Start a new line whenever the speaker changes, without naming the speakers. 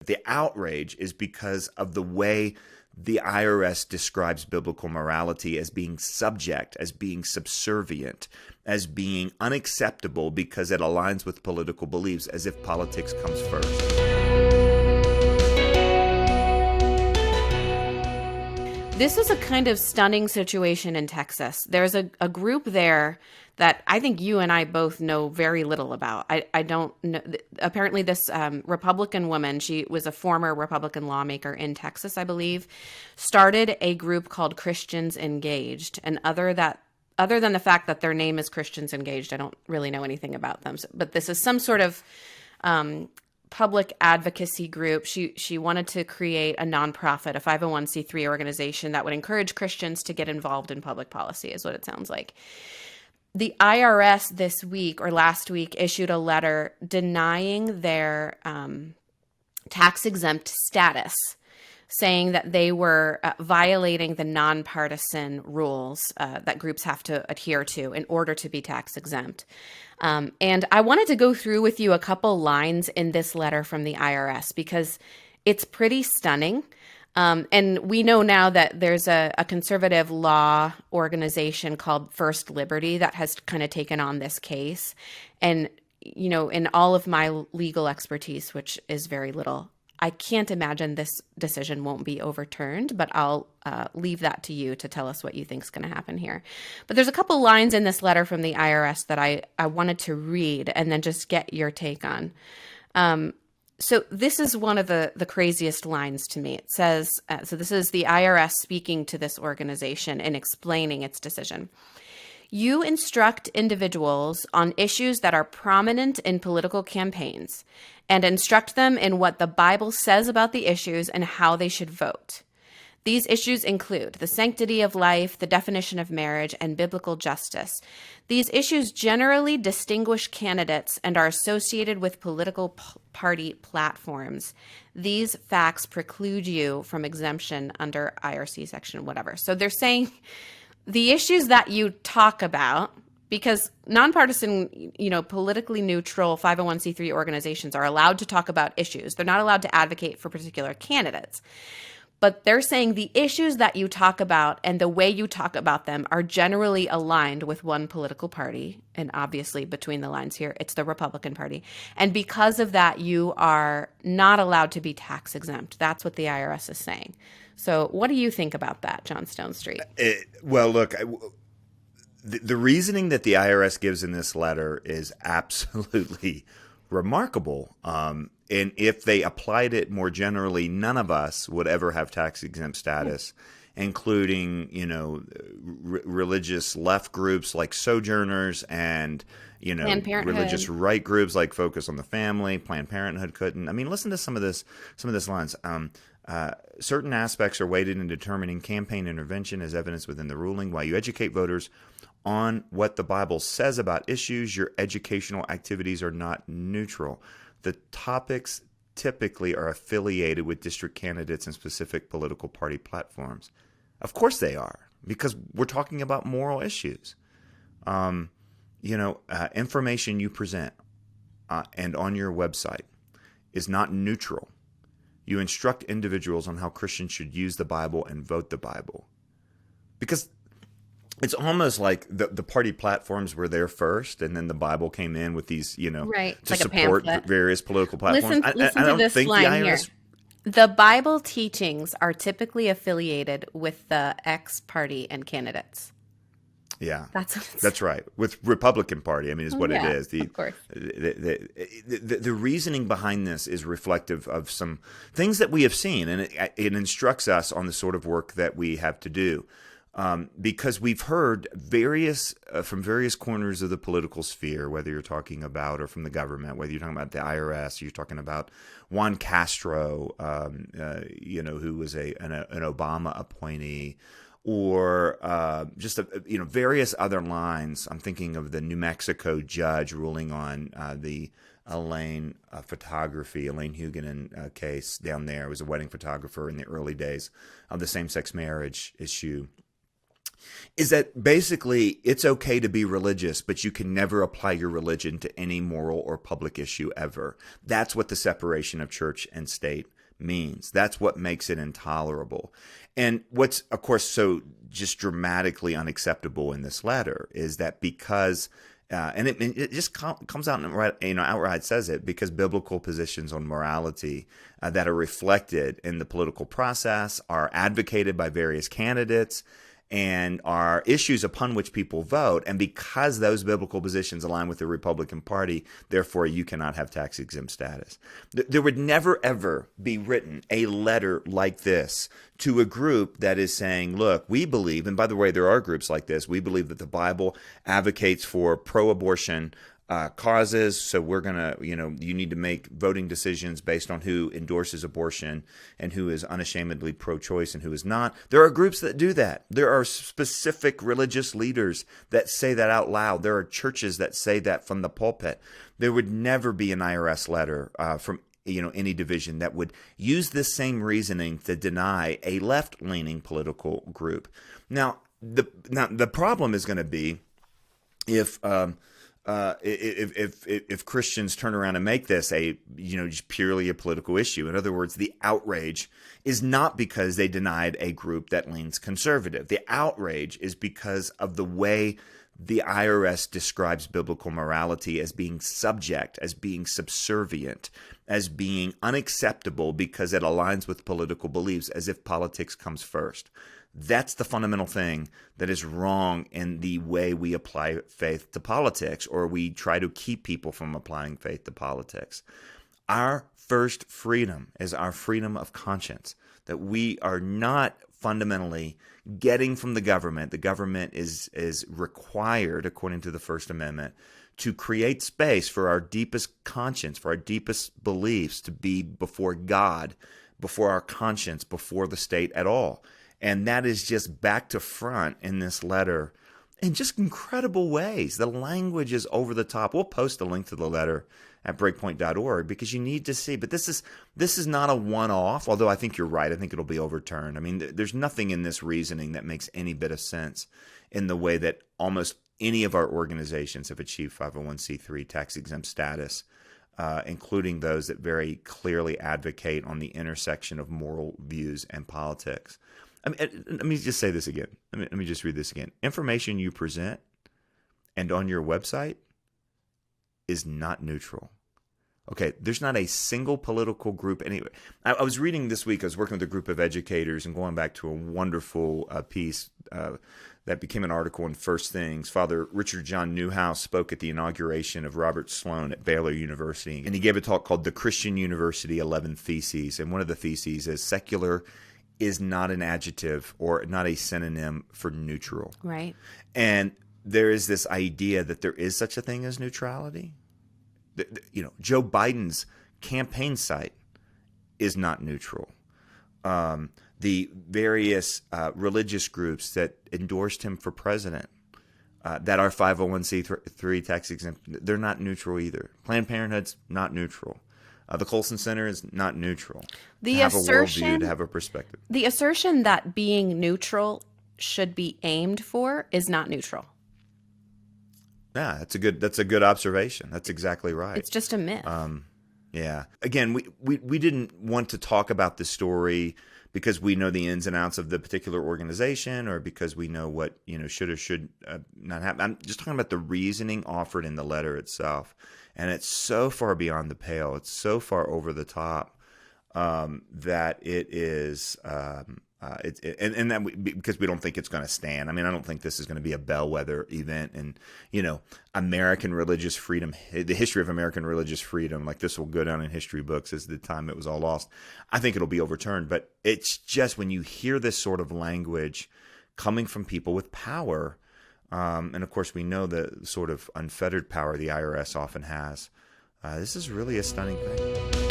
The outrage is because of the way the IRS describes biblical morality as being subject, as being subservient, as being unacceptable because it aligns with political beliefs, as if politics comes first.
This is a kind of stunning situation in Texas. There's a group there that I think you and I both know very little about. I don't know. Apparently, this Republican woman, she was a former Republican lawmaker in Texas, I believe, started a group called Christians Engaged. And other than the fact that their name is Christians Engaged, I don't really know anything about them. But this is some sort of public advocacy group. She wanted to create a nonprofit, a 501c3 organization that would encourage Christians to get involved in public policy, is what it sounds like. The IRS this week or last week issued a letter denying their tax-exempt status, saying that they were violating the nonpartisan rules that groups have to adhere to in order to be tax exempt. And I wanted to go through with you a couple lines in this letter from the IRS because it's pretty stunning. And we know now that there's a conservative law organization called First Liberty that has kind of taken on this case. And, you know, in all of my legal expertise, which is very little, I can't imagine this decision won't be overturned, but I'll leave that to you to tell us what you think is going to happen here. But there's a couple lines in this letter from the IRS that I wanted to read and then just get your take on. So this is one of the craziest lines to me. It says, so this is the IRS speaking to this organization and explaining its decision. You instruct individuals on issues that are prominent in political campaigns and instruct them in what the Bible says about the issues and how they should vote. These issues include the sanctity of life, the definition of marriage, and biblical justice. These issues generally distinguish candidates and are associated with political party platforms. These facts preclude you from exemption under IRC section whatever. So they're saying the issues that you talk about, because nonpartisan, you know, politically neutral 501c3 organizations are allowed to talk about issues. They're not allowed to advocate for particular candidates. But they're saying the issues that you talk about and the way you talk about them are generally aligned with one political party. And obviously, between the lines here, it's the Republican Party. And because of that, you are not allowed to be tax exempt. That's what the IRS is saying. So what do you think about that, John Stonestreet?
Well, look, the reasoning that the IRS gives in this letter is absolutely remarkable. And if they applied it more generally, none of us would ever have tax exempt status, including, you know, religious left groups like Sojourners and, you know, religious right groups like Focus on the Family. Planned Parenthood couldn't. I mean, listen to some of this lines. Certain aspects are weighted in determining campaign intervention as evidence within the ruling. While you educate voters on what the Bible says about issues, your educational activities are not neutral. The topics typically are affiliated with district candidates and specific political party platforms. Of course they are, because we're talking about moral issues. Information you present and on your website is not neutral. You instruct individuals on how Christians should use the Bible and vote the Bible. Because it's almost like the party platforms were there first, and then the Bible came in with these, you know,
right.
to
like
support various political platforms.
Listen to this line here. The Bible teachings are typically affiliated with the X party and candidates.
Yeah,
that's
right. With Republican Party, I mean, is what it is.
Of course.
The reasoning behind this is reflective of some things that we have seen, and it instructs us on the sort of work that we have to do. Because we've heard from various corners of the political sphere, whether you're talking about or from the government, whether you're talking about the IRS, you're talking about Juan Castro, who was an Obama appointee, or various other lines. I'm thinking of the New Mexico judge ruling on the Elaine Huguenin case down there. It was a wedding photographer in the early days of the same-sex marriage issue. is that basically it's okay to be religious, but you can never apply your religion to any moral or public issue ever. That's what the separation of church and state means. That's what makes it intolerable. And what's, of course, so just dramatically unacceptable in this letter is that because and it just comes out and outright says it, because biblical positions on morality that are reflected in the political process are advocated by various candidates and are issues upon which people vote. And because those biblical positions align with the Republican Party, therefore you cannot have tax exempt status. There would never, ever be written a letter like this to a group that is saying, look, we believe, and by the way, there are groups like this, we believe that the Bible advocates for pro-abortion causes, so we're going to, you need to make voting decisions based on who endorses abortion and who is unashamedly pro-choice and who is not. There are groups that do that. There are specific religious leaders that say that out loud. There are churches that say that from the pulpit. There would never be an IRS letter from any division that would use this same reasoning to deny a left-leaning political group. Now, the problem is going to be if Christians turn around and make this just purely a political issue. In other words, the outrage is not because they denied a group that leans conservative. The outrage is because of the way the IRS describes biblical morality as being subject, as being subservient, as being unacceptable because it aligns with political beliefs, as if politics comes first. That's the fundamental thing that is wrong in the way we apply faith to politics, or we try to keep people from applying faith to politics. Our first freedom is our freedom of conscience, that we are not fundamentally getting from the government. The government is required, according to the First Amendment, to create space for our deepest conscience, for our deepest beliefs to be before God, before our conscience, before the state at all. And that is just back to front in this letter in just incredible ways. The language is over the top. We'll post a link to the letter at breakpoint.org because you need to see. But this is not a one-off, although I think you're right. I think it'll be overturned. I mean, there's nothing in this reasoning that makes any bit of sense in the way that almost any of our organizations have achieved 501c3 tax-exempt status, including those that very clearly advocate on the intersection of moral views and politics. I mean, let me just say this again. Let me just read this again. Information you present and on your website is not neutral. Okay, there's not a single political group anyway. I was reading this week, I was working with a group of educators and going back to a wonderful piece that became an article in First Things. Father Richard John Newhouse spoke at the inauguration of Robert Sloan at Baylor University, and he gave a talk called The Christian University 11 Theses, and one of the theses is secular is not an adjective or not a synonym for neutral.
Right. And
there is this idea that there is such a thing as neutrality. Joe Biden's campaign site is not neutral. The various religious groups that endorsed him for president that are 501c3 tax exempt, they're not neutral either. Planned Parenthood's not neutral. The Colson Center is not neutral.
The
to have
assertion,
a worldview, to have a perspective.
The assertion that being neutral should be aimed for is not neutral.
Yeah, that's a good observation. That's exactly right.
It's just a myth.
Yeah. Again, we didn't want to talk about this story because we know the ins and outs of the particular organization or because we know what should or should not happen. I'm just talking about the reasoning offered in the letter itself. And it's so far beyond the pale. It's so far over the top that it is, because we don't think it's going to stand. I mean, I don't think this is going to be a bellwether event. And American religious freedom, the history of American religious freedom, like this will go down in history books as the time it was all lost. I think it'll be overturned. But it's just when you hear this sort of language coming from people with power. And of course, we know the sort of unfettered power the IRS often has. This is really a stunning thing.